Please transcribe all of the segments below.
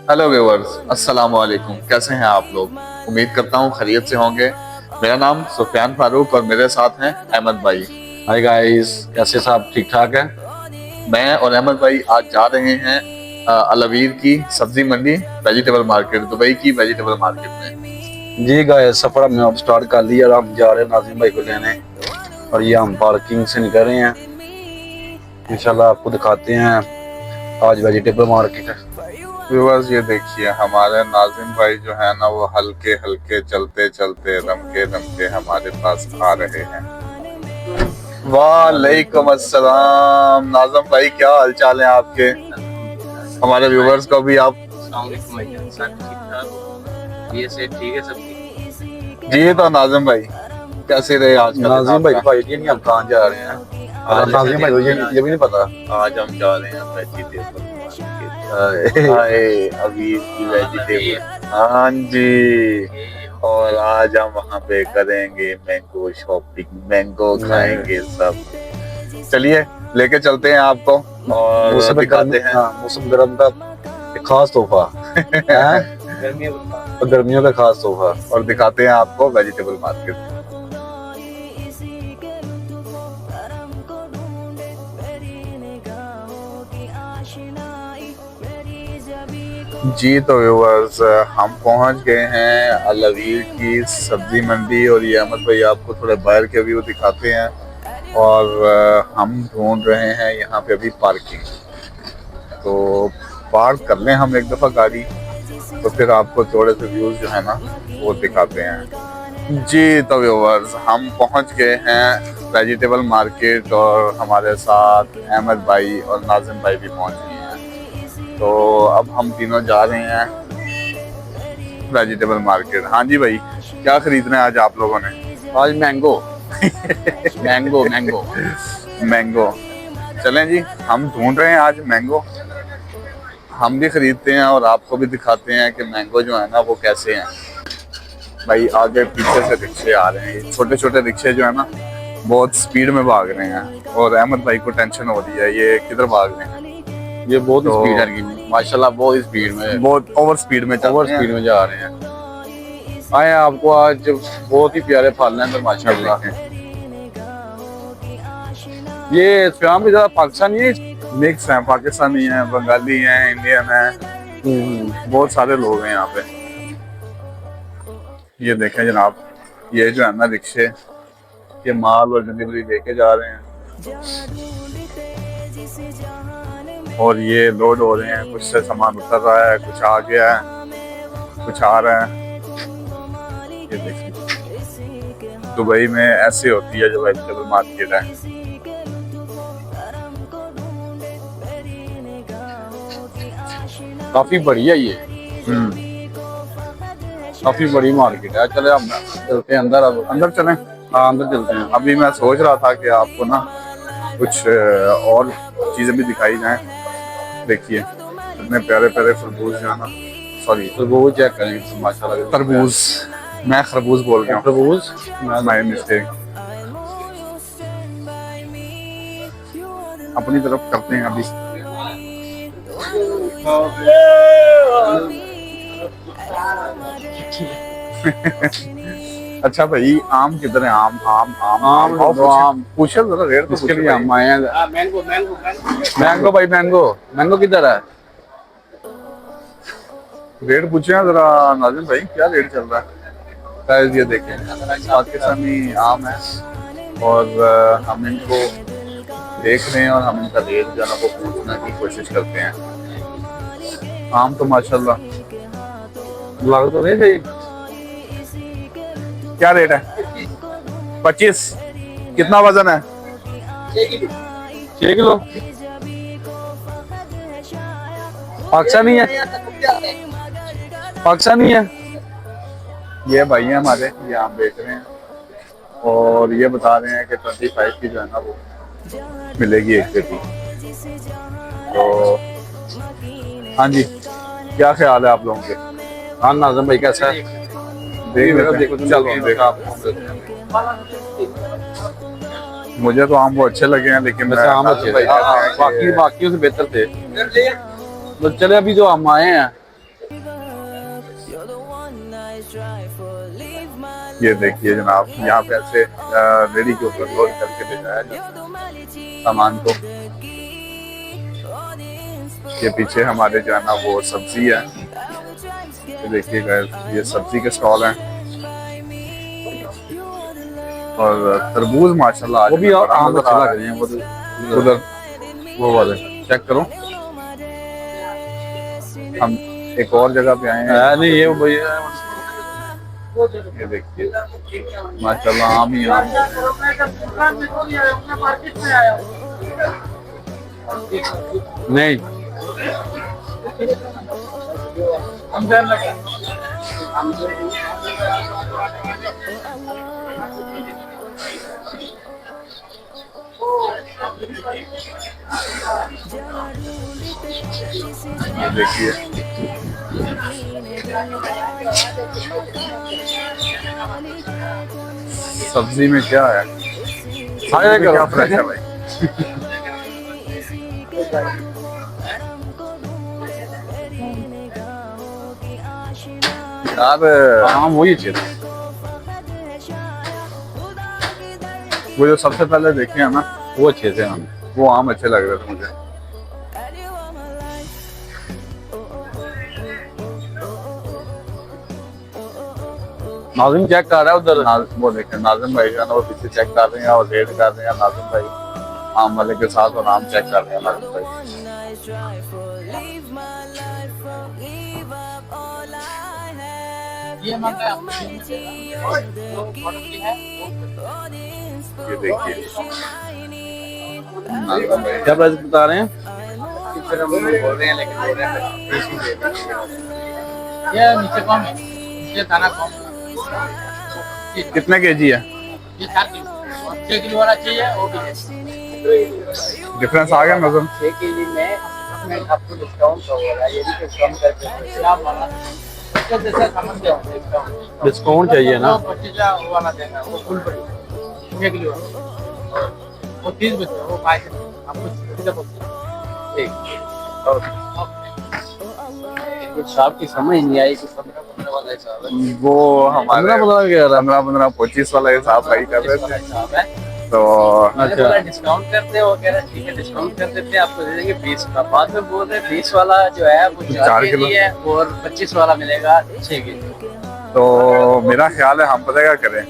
Hello viewers, अस्सलाम वालेकुम। कैसे हैं आप लोग? उम्मीद करता हूँ खैरियत से होंगे। मेरा नाम सुफियान फारूक और मेरे साथ हैं अहमद भाई। हाय गाइस, कैसे साहब? ठीक ठाक है। मैं और अहमद भाई आज जा रहे हैं अलवीर की सब्जी मंडी, वेजिटेबल मार्केट, दुबई की वेजिटेबल मार्केट में। जी गाइस, सफर हमने अब स्टार्ट कर लिया और हम जा रहे हैं नाजिम भाई को लेने। और ये हम पार्किंग से निकल रहे हैं। इंशाल्लाह आपको दिखाते हैं आज वेजिटेबल मार्केट है। व्यूअर्स, ये देखिए हमारे नाजिम भाई जो है ना, वो हल्के हल्के चलते चलते रमके रमके हमारे पास आ रहे हैं। वालेकुम अस्सलाम नाजिम भाई, क्या हाल चाल है आपके? हमारे व्यूवर्स को भी आप ये से ठीक है सब। जी। तो नाजिम भाई कैसे रहे आज का दिन नाजिम भाई आपका? को आइडिया नहीं हम कहाँ जा रहे हैं। आज नाजिम भाई को ये भी नहीं पता। आज हम जा रहे हैं वेजिटेबल हाय, अभी की वेजिटेबल। हाँ जी। और आज हम वहाँ पे करेंगे मैंगो शॉपिंग, मैंगो खाएंगे सब। चलिए लेके चलते हैं आपको और दिखाते हैं। मौसम गर्म का एक खास तोहफा है। गर्मियों का खास तोहफा। और दिखाते हैं आपको वेजिटेबल मार्केट। जी तो व्यूअर्स, हम पहुंच गए हैं अलवीर की सब्जी मंडी और ये अहमद भाई आपको थोड़े बाहर के व्यू दिखाते हैं। और हम ढूंढ रहे हैं यहाँ पे अभी पार्किंग। तो पार्क कर लें हम एक दफ़ा गाड़ी, तो फिर आपको थोड़े से व्यूज़ जो है ना वो दिखाते हैं। जी तो व्यूअर्स, हम पहुंच गए हैं वेजिटेबल मार्केट और हमारे साथ अहमद भाई और नाजिम भाई भी पहुंच गए हैं। तो अब हम तीनों जा रहे हैं वेजिटेबल मार्केट। हाँ जी भाई, क्या खरीदना है आज आप लोगों ने? आज मैंगो मैंगो मैंगो मैंगो। चलें जी, हम ढूंढ रहे हैं आज मैंगो। हम भी खरीदते हैं और आपको भी दिखाते हैं कि मैंगो जो है ना वो कैसे हैं। भाई आगे पीछे से रिक्शे आ रहे हैं, छोटे छोटे रिक्शे जो है ना बहुत स्पीड में भाग रहे हैं। और अहमद भाई को टेंशन हो रही है, ये किधर भाग रहे हैं। ये बहुत तो स्पीड है माशाल्लाह, बहुत स्पीड में, बहुत ओवर स्पीड में चल ओवर रहे हैं। स्पीड में जा रहे हैं। आए आपको आज बहुत ही प्यारे फल हैं माशाल्लाह। ये स्वयं भी ज़्यादा पाकिस्तानी है। मिक्स हैं, पाकिस्तानी हैं, बंगाली हैं, इंडियन हैं, बहुत सारे लोग हैं यहाँ पे। ये देखें जनाब, ये जो है ना रिक्शे, ये माल और डिलीवरी लेके जा रहे हैं और ये लोड हो रहे हैं। कुछ से सामान उतर रहा है, कुछ आ गया है, कुछ आ रहा है। ये देखिए दुबई में ऐसे होती है जो वेजिटेबल मार्केट है। काफी बड़ी है ये, काफी बड़ी मार्केट है। चले हम चलते हैं अंदर। अब अंदर चलें। हाँ, अंदर चलते हैं। अभी मैं सोच रहा था कि आपको ना कुछ और चीज़ें भी दिखाई जाएं। देखिए इतने प्यारे प्यारे खरबूज जो है ना, सॉरी तरबूज चेक करें माशाल्लाह। तरबूज, मैं खरबूज बोल गया हूँ, तरबूज माय मिस्टेक। अपनी तरफ करते हैं अभी। अच्छा भाई, आम किधर है? आम आम आम आम आओ, दो आम। पूछे जरा रेट तो इसके पूछे लिए भाई। हम आए हैं। मैंगो मैंगो मैंगो भाई, मैंगो मैंगो किधर है? रेट पूछे हैं जरा नाजिम भाई, क्या रेट चल रहा है? गाइस ये देखें पाकिस्तानी आम है और हम इनको देख रहे हैं और हम इनका रेट जो है ना वो पूछने की कोशिश करते हैं। आम तो माशाल्लाह लग तो नहीं सही। क्या रेट है? 25। कितना वजन है? 6 किलो। पाकिस्तानी है, पाकिस्तानी है। ये भाई है हमारे, ये आम बेच रहे हैं और ये बता रहे हैं कि 25 की जो है ना वो मिलेगी एक पेटी। तो हाँ जी, क्या ख्याल है आप लोगों के? हाँ नाज़िम भाई, कैसा है? देखो चलो देखा। मुझे तो आम वो अच्छे लगे हैं, लेकिन वैसे आम अच्छे थे, बाकी बाकियों से बेहतर थे। तो चले अभी जो हम आए हैं ये देखिए जनाब, यहाँ पे ऐसे रेडी के ऊपर लोड करके ले जाया जाता है सामान को। ये पीछे हमारे जो है ना वो सब्जी है, ये देखिएगा, ये सब्जी के स्टॉल हैं। और तरबूज माशाल्लाह वो भी आम अच्छा लग है। रहे हैं उधर वो वाले चेक करो। हम एक और जगह पे आए हैं, नहीं ये भैया ये देखिए माशाल्लाह आम ही आम। नहीं ये देखिए सब्जी में क्या है, सारे क्या फ्रेश है भाई। यार आम वही अच्छे थे। वो जो सबसे पहले देखे हैं ना, वो अच्छे थे आम। वो आम अच्छे लग रहे थे मुझे। नाज़िम चेक कर रहा है उधर। वो देखे नाज़िम भाई का ना, वो पीछे चेक कर रहे हैं और रेड कर रहे हैं नाज़िम भाई आम वाले के साथ, और आम चेक कर रहे हैं नाज़िम भाई। ये देखिए नाज़िम भाई क्या प्राइस बता रहे हैं? बोल रहे हैं लेकिन बोल रहे हैं देसी दे देंगे। ये नीचे कम है, नीचे दाना कम है। कितने केजी है? ये 4 किलो, 6 किलो वाला चाहिए वो भी है। डिफरेंस आ गया नजर? 6 केजी में आपको डिस्काउंट होगा, ये भी कम करके क्या वाला तो जैसा समझ गया डिस्काउंट। डिस्काउंट चाहिए ना। 25 वो वाला देना, वो फुल पड़ी 6 किलो वो 30 बचे, वो 5 आपको सीधा बोलते कुछ आपकी समझ नहीं आई कि 15 वाला हिसाब है। वो हमारे 15 कह रहा। 15 25 वाला हिसाब भाई कर रहे थे, हिसाब है तो मैंने बोला डिस्काउंट करते हो, कह रहे ठीक है डिस्काउंट कर देते हैं, आपको दे देंगे 20 का। बाद में बोल रहे 20 वाला जो है वो 4 किलो केजी है और 25 वाला मिलेगा 6 केजी। तो मेरा ख्याल है हम पता क्या करें,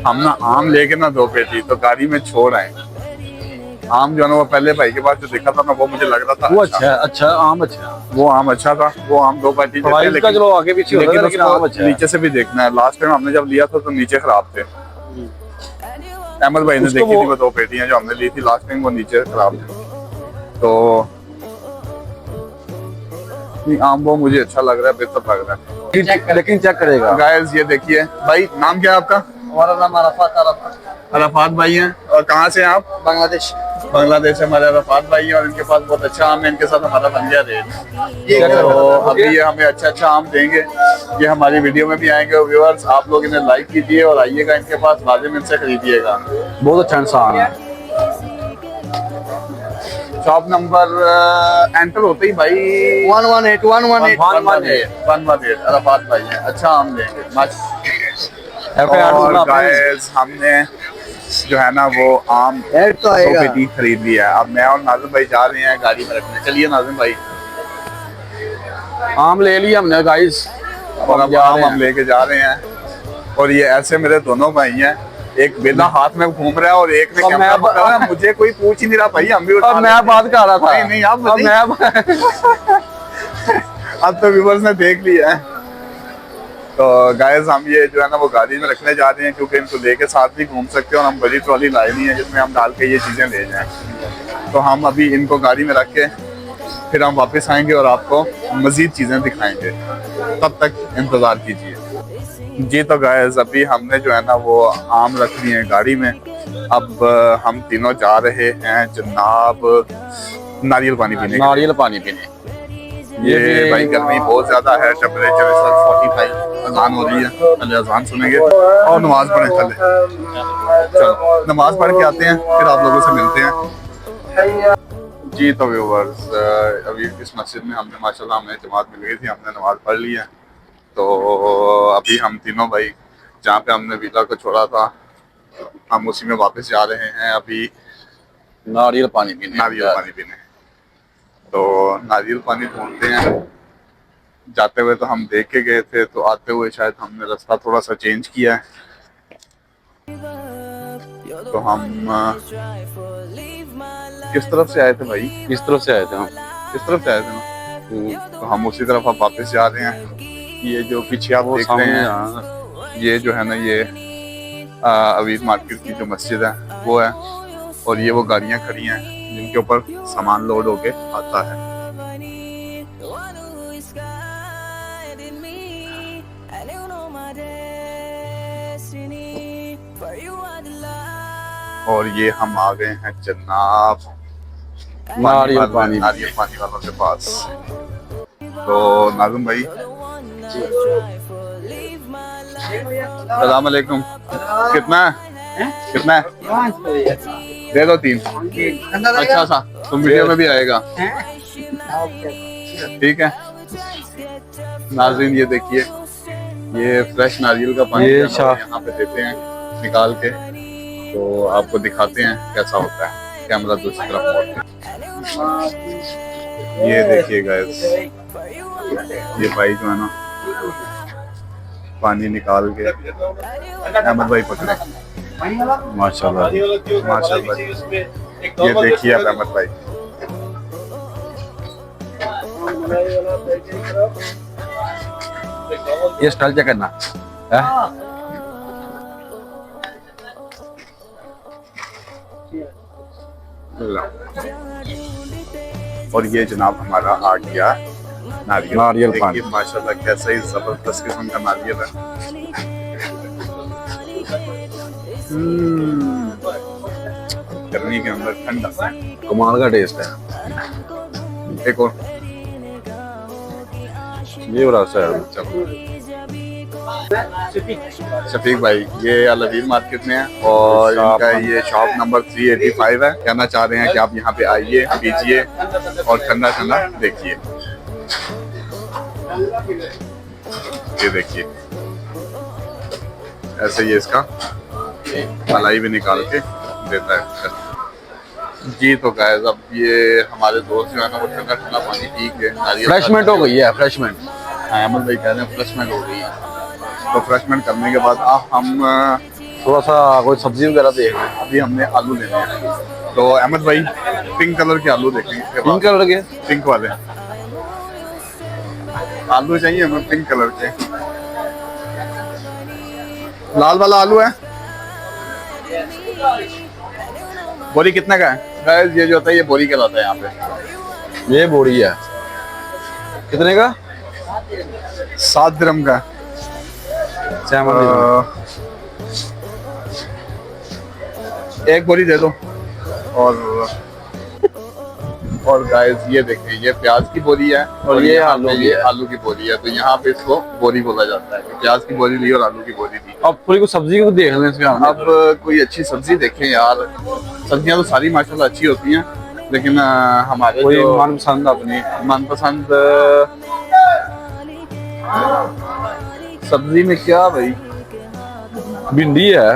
हम ना आम लेके ना 2 पेटी तो गाड़ी में छोड़ आए। आम जो है ना वो पहले भाई के पास जो देखा था ना, वो मुझे लग रहा था वो अच्छा है, अच्छा आम अच्छा है। वो आम अच्छा था, वो आम 2 पेटी देते हैं, प्राइस का चलो आगे पीछे होता है, लेकिन आम उसको अच्छा है। नीचे से भी देखना है। लास्ट टाइम हमने जब लिया था तो नीचे खराब थे। अहमद भाई ने उसको देखी वो- थी वो 2 पेटियां जो हमने ली थी लास्ट टाइम, वो नीचे खराब थी। तो नहीं, आम वो मुझे अच्छा लग रहा है, बेहतर लग रहा है। लेकिन चेक करेगा। गाइस ये देखिए भाई, नाम क्या है आपका? हमारा नाम अरफात अरफात भाई हैं। और कहाँ से हैं आप? बांग्लादेश। बांग्लादेश से हमारे अरफात भाई हैं, और इनके पास बहुत अच्छा आम है। इनके साथ हमारा बन गया रेट, तो अभी ये हमें अच्छा आम देंगे। ये हमारी वीडियो में भी आएंगे। व्यूअर्स आप लोग इन्हें लाइक कीजिए और आइएगा इनके पास, लाजिम इनसे खरीदिएगा। बहुत अच्छा इंसान है। शॉप नंबर एंटर होते ही भाई 118 अरफात भाई हैं, अच्छा आम देंगे मस्त। और गाइस हमने जो है ना वो आम 2 पेटी खरीद लिया है। अब मैं और नाज़िम भाई जा रहे हैं गाड़ी में रखने। चलिए नाज़िम भाई, आम ले लिया हमने गाइस, और अब आम हम लेके जा रहे हैं। और ये ऐसे मेरे दोनों भाई हैं, एक बेला हाथ में घूम रहा है और एक ने और कैमरा मैं- पकड़ा है। मुझे कोई पूछ ही नहीं रहा भाई, हम भी उठा और मैं लेते हैं। बात कर रहा था। नहीं नहीं आप और बताइए। अब तो व्यूअर्स ने देख लिया है। तो गाइस हम ये जो है ना वो गाड़ी में रखने जा रहे हैं, क्योंकि इनको लेके साथ भी घूम सकते हैं और हम बड़ी ट्रॉली लाई नहीं है जिसमें हम डाल के ये चीज़ें ले जाएं। तो हम अभी इनको गाड़ी में रख के फिर हम वापस आएंगे और आपको मज़ीद चीज़ें दिखाएंगे। तब तक इंतज़ार कीजिए। जी तो गाइस अभी हमने जो है ना वो आम रख लिए हैं गाड़ी में। अब हम तीनों जा रहे हैं जनाब नारियल पानी पीने के लिए। नारियल पानी पीने। ये भाई गर्मी बहुत ज्यादा है, टेम्परेचर इस वक्त 45। अजान हो रही है, पहले अजान सुनेंगे और नमाज पढ़े पहले। चलो नमाज पढ़ के आते हैं, फिर आप लोगों से मिलते हैं। जी तो व्यूअर्स अभी इस मस्जिद में हमने माशाल्लाह हमें जमात मिल गई थी, हमने नमाज पढ़ ली है। तो अभी हम तीनों भाई जहाँ पे हमने विला को छोड़ा था, हम उसी में वापस जा रहे हैं अभी नारियल पानी पीने। नारियल पानी पीने। तो नारियल पानी ढूंढते हैं। जाते हुए तो हम देख के गए थे, तो आते हुए शायद हमने रास्ता थोड़ा सा चेंज किया है। तो हम किस तरफ से आए थे भाई? इस तरफ से आए थे हम। किस तरफ से आए थे ना? तो हम उसी तरफ अब वापस जा रहे हैं। ये जो पीछे आप देख रहे हैं, ये जो है ना, ये अवीद मार्केट की जो मस्जिद है वो है, और ये वो गाड़ियां खड़ी हैं जिनके ऊपर सामान लोड होके आता है। और ये हम आ गए हैं जनाब नारियल पानी वालों के पास। तो नाज़िम भाई, सलाम अलैकुम। कितना है? कितना है? दे दो 3। अच्छा सा, तुम वीडियो में भी आएगा। ठीक है नाज़रीन, ये देखिए, ये फ्रेश नारियल का पानी ये यहाँ पे देते हैं निकाल के। तो आपको दिखाते हैं कैसा होता है। कैमरा दूसरी तरफ मोड़ते हैं। ये देखिए गाइस, ये भाई जो है ना पानी निकाल के, अहमद भाई पकड़े, माशाल्लाह। माशाल्लाह। ये देखिए आप अहमद भाई, ये स्टाइल क्या करना है? और ये जनाब हमारा आ गया नारियल पानी। माशाल्लाह कैसा ही जबरदस्त किस्म का नारियल है। गर्मी के अंदर ठंडा, कमाल का टेस्ट है। एक और ये बड़ा सा है। शफीक भाई, ये अल-अवीद मार्केट में है और इनका ये शॉप नंबर 385 है। कहना चाह रहे हैं कि आप यहाँ पे आइए, पीजिए और ठंडा ठंडा देखिए। ये देखिए, ऐसे ही इसका मलाई भी निकाल के देता है। जी तो गाइस, अब ये हमारे दोस्त जो है ना वो ठंडा ठंडा पानी पी के नारियल फ्रेशमेंट हो गई है, फ्रेशमेंट। अहमद भाई कह रहे हैं फ्रेशमेंट हो गई है। तो फ्रेशमेंट करने के बाद हम थोड़ा सा कोई सब्जी वगैरह देख रहे हैं। अभी हमने आलू लेने हैं। तो अहमद भाई पिंक कलर के आलू देखेंगे इसके बाद। पिंक कलर के, पिंक वाले आलू चाहिए हमें, पिंक कलर के। लाल वाला आलू है। बोरी कितने का है गाइस? ये जो होता है ये बोरी कहलाता है यहाँ पे। ये बोरी है। कितने का? 7 दिरहम का। एक बोरी दे दो। और गाइस ये देखिए, ये प्याज की बोरी है और ये आलू की बोरी है। तो यहाँ पे इसको बोरी बोला जाता है। प्याज की बोरी ली और आलू की बोरी ली। अब पूरी कुछ सब्जी को देख लें इसमें। अब कोई अच्छी सब्जी देखें यार। सब्जियां तो सारी माशाल्लाह अच्छी होती हैं, लेकिन हमारे कोई जो मनपसंद अपनी मनपसंद सब्जी में क्या भाई? भिंडी है।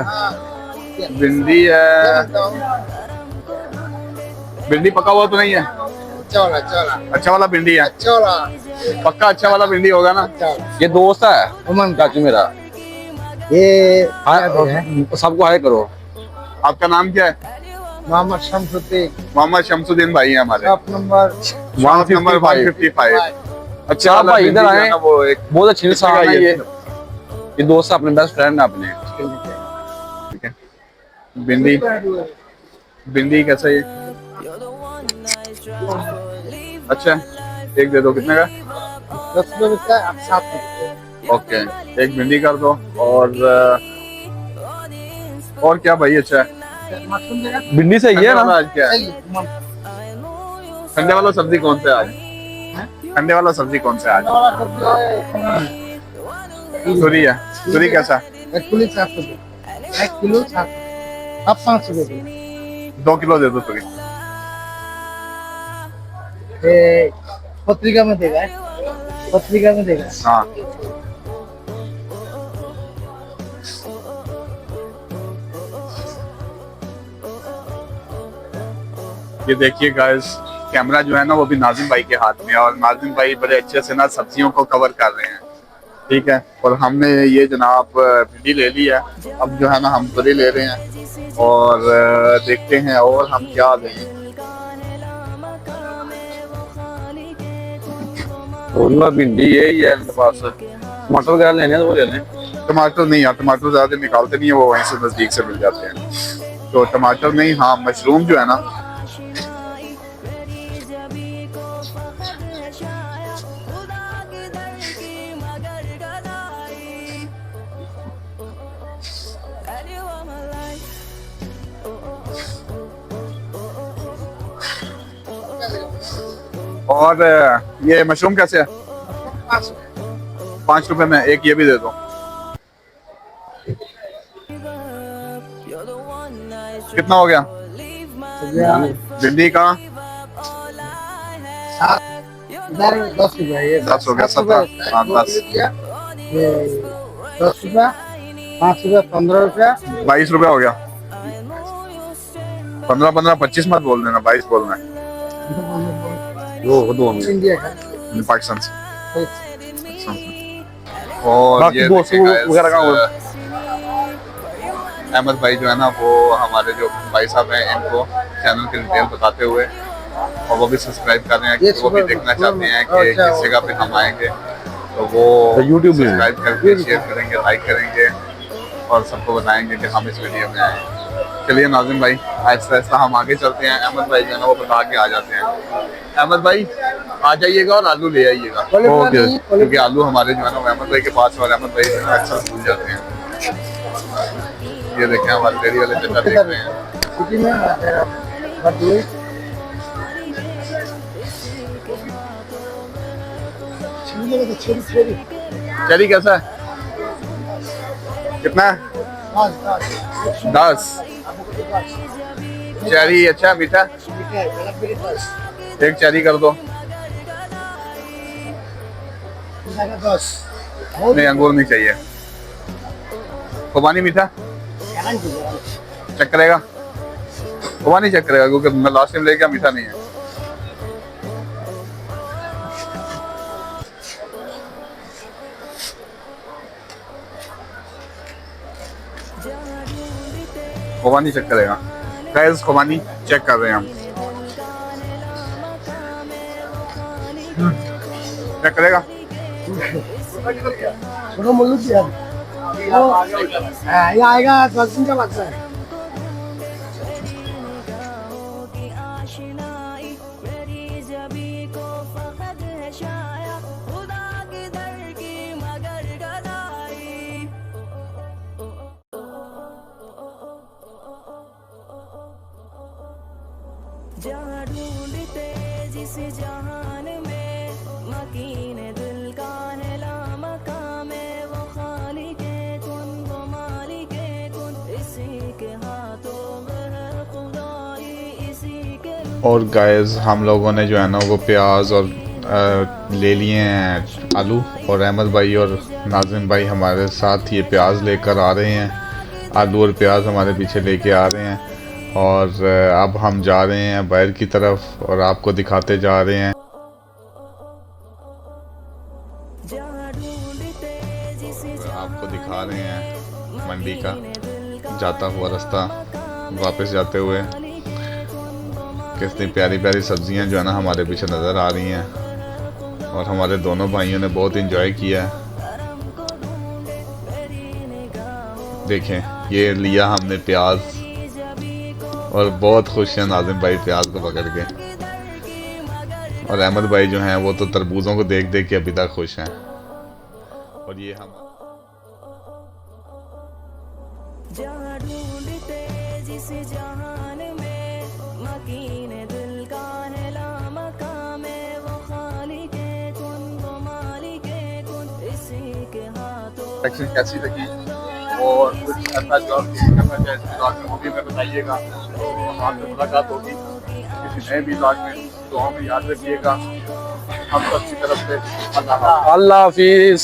भिंडी है। भिंडी पका हुआ तो नहीं है? अच्छा वाला भिंडी है। पक्का अच्छा वाला भिंडी होगा ना? ये दोस्त है उमन चाचू मेरा। ये सबको हाय करो। आपका नाम क्या है? मोहम्मद शमसुद्दीन। मोहम्मद शमसुद्दीन भाई है हमारे। Shop number 155। अच्छा आप भाई इधर आए, वो एक बहुत अच्छी इंसान है ये दोस्त है अपने, बेस्ट फ्रेंड है अपने। ठीक है। भिंडी, भिंडी कैसा है? अच्छा, एक दे दो। कितने का? 10 रुपए का, 7 रुपए। ओके, एक भिंडी कर दो। और क्या भाई? अच्छा है। भिंडी सही है ना? आज क्या है? ठंडे वाला सब्जी कौन सा है आज? ठंडे वाला सब्जी कौन सा है आज? तुरी है। तुरी कैसा? 1 किलो 7 रुपए। 1 किलो 7। अब 5 रुपए। 2 किलो दे दो तुरी। पत्रिका में देगा, पत्रिका में देगा। हाँ ये देखिए गाइस, कैमरा जो है ना वो भी नाजिम भाई के हाथ में है और नाजिम भाई बड़े अच्छे से ना सब्जियों को कवर कर रहे हैं, ठीक है। और हमने ये जनाब भिंडी ले ली है, अब जो है ना हम तोरी ले रहे हैं और देखते हैं और हम क्या लें। और भिंडी यही है मेरे पास, टमाटर वगैरह लेने हैं तो वो ले लें। टमाटर नहीं यार, टमाटर ज़्यादा निकालते नहीं है, वो वहीं से नज़दीक से मिल जाते हैं, तो टमाटर नहीं। हाँ मशरूम जो है ना, और ये मशरूम कैसे है? 5 रुपए में एक, ये भी दे दो। कितना हो गया भिंडी का? 10 रुपये, ये 10 हो गया, 17, हाँ 10, 10 रुपया, 5 रुपया, 15 रुपया, 22 रुपया हो गया। 15 15 25 मत बोल देना, 22 बोलना है दो इंडिया का पाकिस्तान से। और बाकी ये दोस्त देखिए वगैरह का guys, अहमद भाई जो है ना वो हमारे जो भाई साहब हैं इनको चैनल की डिटेल बताते हुए, और वो भी सब्सक्राइब कर रहे हैं कि वो भी देखना चाहते हैं कि किस जगह पे हम आएंगे, तो वो YouTube में सब्सक्राइब करके शेयर करेंगे, लाइक करेंगे और सबको बताएंगे कि हम इस वीडियो में आए। चलिए नाजिम भाई, आहिस्ता आहिस्ता हम आगे चलते हैं। अहमद भाई जो है ना वो बता के आ जाते हैं। अहमद भाई आ जाइएगा और आलू ले आइएगा, ओके। क्योंकि आलू हमारे जो है ना वो अहमद भाई के पास, और अहमद भाई जो है ना अक्सर भूल जाते हैं। ये देखें हमारे डेयरी वाले चाचा देख रहे हैं। सिटी में चेरी कैसा है? कितना है? 10। चेरी अच्छा है, मीठा? एक चेरी कर दो। नहीं अंगूर नहीं चाहिए। खुबानी मीठा चेक करेगा? खुबानी चेक करेगा, क्योंकि मैं लास्ट टाइम लेके मीठा नहीं है। खुबानी चेक करेगा। गाइस खुबानी चेक कर रहे हैं हम। चेक करेगा? छोड़ो मुल्लू की यार, ये आएगा 10 दिन का लगता है। जहाँ ढूंढते जिस जहान में मकीन दिल का है लामकाम में, वो खालिके कुन वो मालिके कुन, इसी के हाथों में है खुदाई, इसी के। और गाइस हम लोगों ने जो है ना वो प्याज और ले लिए हैं आलू, और अहमद भाई और नाजिम भाई हमारे साथ ये प्याज लेकर आ रहे हैं। आलू और प्याज हमारे पीछे लेके आ रहे हैं, और अब हम जा रहे हैं बाहर की तरफ और आपको दिखाते जा रहे हैं। आपको दिखा रहे हैं मंडी का जाता हुआ रास्ता, वापस जाते हुए कितनी प्यारी प्यारी सब्जियां जो है ना हमारे पीछे नज़र आ रही हैं, और हमारे दोनों भाइयों ने बहुत एंजॉय किया है। देखें ये लिया हमने प्याज, और बहुत खुश हैं नाजिम भाई प्याज को पकड़ के, और अहमद भाई जो हैं वो तो तरबूजों को देख देख के अभी तक खुश हैं। और ये हम जहाँ ढूंढते जिस जहान में मकीन दिल का है लामकाम में, वो खालिके कुन वो मालिके कुन, इसी के हाथों। सेक्शन कैसी लगी और कुछ ऐसा जॉब करना चाहे इस ब्लॉग में वो भी मैं बताइएगा, तो आपसे मुलाकात होगी किसी नए ब्लॉग में। तो हमें याद रखिएगा, हम सबकी तरफ से अल्लाह हाफ़िज़। अल्लाह हाफिज।